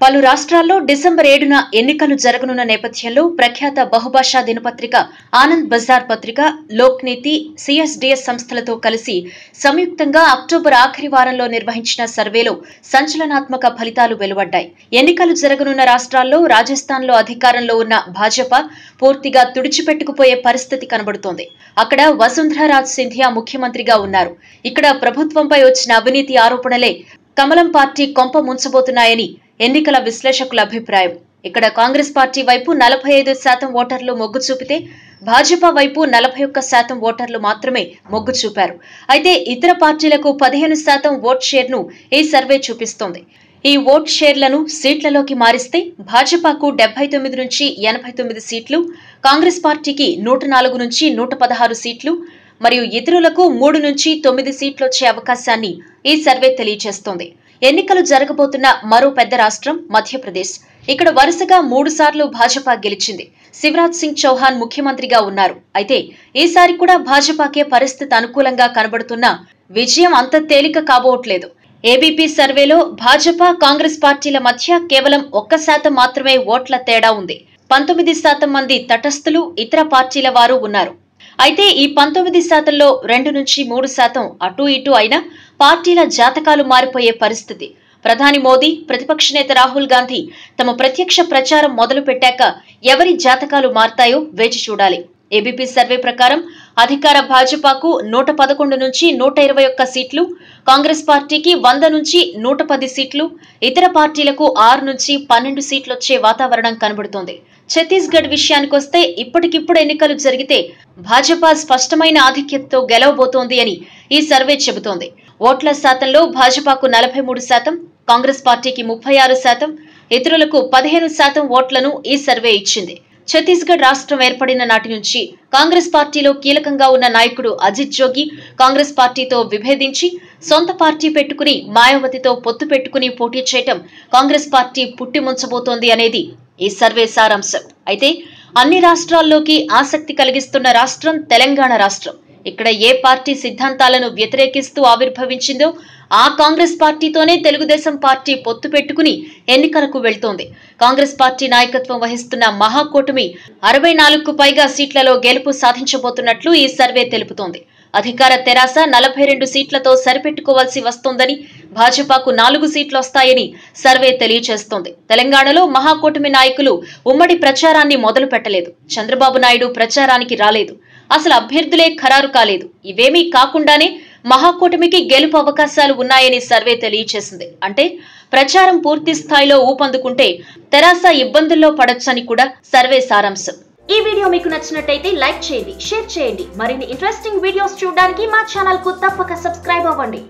పలు రాష్ట్రాల్లో డిసెంబర్ 7న ఎన్నికలు జరగనున్న నేపథ్యంలో ప్రఖ్యాత బహుభాషా దినపత్రిక ఆనంద్ బజార్ పత్రిక, లోక్ నీతి, సిఎస్డిఎస్ సంస్థలతో కలిసి సంయుక్తంగా అక్టోబర్ ఆఖరి వారంలో నిర్వహించిన సర్వేలో సంచలనాత్మక ఫలితాలు వెలువడ్డాయి. ఎన్నికలు జరగనున్న రాష్ట్రాల్లో రాజస్థాన్లో అధికారంలో ఉన్న భాజపా పూర్తిగా తుడిచిపెట్టుకుపోయే పరిస్థితి కనబడుతోంది. అక్కడ వసుంధరారాజ్ సింధియా ముఖ్యమంత్రిగా ఉన్నారు. ఇక్కడ ప్రభుత్వంపై వచ్చిన అవినీతి ఆరోపణలే కమలం పార్టీ కొంప ముంచబోతున్నాయని ఎన్నికల విశ్లేషకుల అభిప్రాయం. ఇక్కడ కాంగ్రెస్ పార్టీ వైపు 45% ఓటర్లు మొగ్గు చూపితే భాజపా వైపు 41% ఓటర్లు మాత్రమే మొగ్గు చూపారు. అయితే ఇతర పార్టీలకు 15% ఓట్ షేర్ను ఈ సర్వే చూపిస్తోంది. ఈ ఓట్ షేర్లను సీట్లలోకి మారిస్తే భాజపాకు 79 నుంచి 89 సీట్లు, కాంగ్రెస్ పార్టీకి 104 నుంచి 116 సీట్లు మరియు ఇతరులకు 3 నుంచి 9 సీట్లు వచ్చే అవకాశాన్ని ఈ సర్వే తెలియజేస్తోంది. ఎన్నికలు జరగబోతున్న మరో పెద్ద రాష్ట్రం మధ్యప్రదేశ్. ఇక్కడ వరుసగా 3 సార్లు భాజపా గెలిచింది. శివరాజ్ సింగ్ చౌహాన్ ముఖ్యమంత్రిగా ఉన్నారు. అయితే ఈసారి కూడా భాజపాకే పరిస్థితి అనుకూలంగా కనబడుతున్నా విజయం అంత తేలిక కాబోట్లేదు. ఏబీపీ సర్వేలో భాజపా, కాంగ్రెస్ పార్టీల మధ్య కేవలం 1% మాత్రమే ఓట్ల తేడా ఉంది. 19% మంది తటస్థులు, ఇతర పార్టీల వారు ఉన్నారు. అయితే ఈ 19%లో 2 నుంచి 3% అటు ఇటు అయినా పార్టీల జాతకాలు మారిపోయే పరిస్థితి. ప్రధాని మోదీ, ప్రతిపక్ష నేత రాహుల్ గాంధీ తమ ప్రత్యక్ష ప్రచారం మొదలు పెట్టాక ఎవరి జాతకాలు మారతాయో వేచి చూడాలి. ఏబీపీ సర్వే ప్రకారం అధికార భాజపాకు 111 నుంచి 121 సీట్లు, కాంగ్రెస్ పార్టీకి 100 నుంచి 110 సీట్లు, ఇతర పార్టీలకు 6 నుంచి 12 సీట్లు వచ్చే వాతావరణం కనబడుతోంది. ఛత్తీస్గఢ్ విషయానికొస్తే ఇప్పటికిప్పుడు ఎన్నికలు జరిగితే భాజపా స్పష్టమైన ఆధిక్యతతో గెలవబోతోంది అని ఈ సర్వే చెబుతోంది. ఓట్ల శాతంలో భాజపాకు 43%, కాంగ్రెస్ పార్టీకి 36%, ఇతరులకు 15% ఓట్లను ఈ సర్వే ఇచ్చింది. ఛత్తీస్గఢ్ రాష్ట్రం ఏర్పడిన నాటి నుంచి కాంగ్రెస్ పార్టీలో కీలకంగా ఉన్న నాయకుడు అజిత్ జోగి కాంగ్రెస్ పార్టీతో విభేదించి సొంత పార్టీ పెట్టుకుని మాయావతితో పొత్తు పెట్టుకుని పోటీ చేయటం కాంగ్రెస్ పార్టీ పుట్టి ముంచబోతోంది అనేది ఈ సర్వే సారాంశం. అయితే అన్ని రాష్ట్రాల్లోకి ఆసక్తి కలిగిస్తున్న రాష్ట్రం తెలంగాణ రాష్ట్రం. ఇక్కడ ఏ పార్టీ సిద్ధాంతాలను వ్యతిరేకిస్తూ ఆవిర్భవించిందో ఆ కాంగ్రెస్ పార్టీతోనే తెలుగుదేశం పార్టీ పొత్తు పెట్టుకుని ఎన్నికలకు వెళ్తోంది. కాంగ్రెస్ పార్టీ నాయకత్వం వహిస్తున్న మహాకూటమి 64కు పైగా సీట్లలో గెలుపు సాధించబోతున్నట్లు ఈ సర్వే తెలుపుతోంది. అధికార తెరాస 42 సీట్లతో సరిపెట్టుకోవాల్సి వస్తోందని, భాజపాకు 4 సీట్లు వస్తాయని సర్వే తెలియజేస్తోంది. తెలంగాణలో మహాకూటమి నాయకులు ఉమ్మడి ప్రచారాన్ని మొదలు పెట్టలేదు. చంద్రబాబు నాయుడు ప్రచారానికి రాలేదు. అసలు అభ్యర్థులే ఖరారు కాలేదు. ఇవేమీ కాకుండానే మహాకూటమికి గెలుపు అవకాశాలు ఉన్నాయని సర్వే తెలియజేసింది. అంటే ప్రచారం పూర్తి స్థాయిలో ఊపందుకుంటే తెరాస ఇబ్బందుల్లో పడొచ్చని కూడా సర్వే సారాంశం. ఈ వీడియో మీకు నచ్చినట్టయితే లైక్ చేయండి, షేర్ చేయండి. మరిన్ని ఇంట్రెస్టింగ్ వీడియోస్ చూడడానికి మా ఛానల్ కు తప్పక సబ్స్క్రైబ్ అవ్వండి.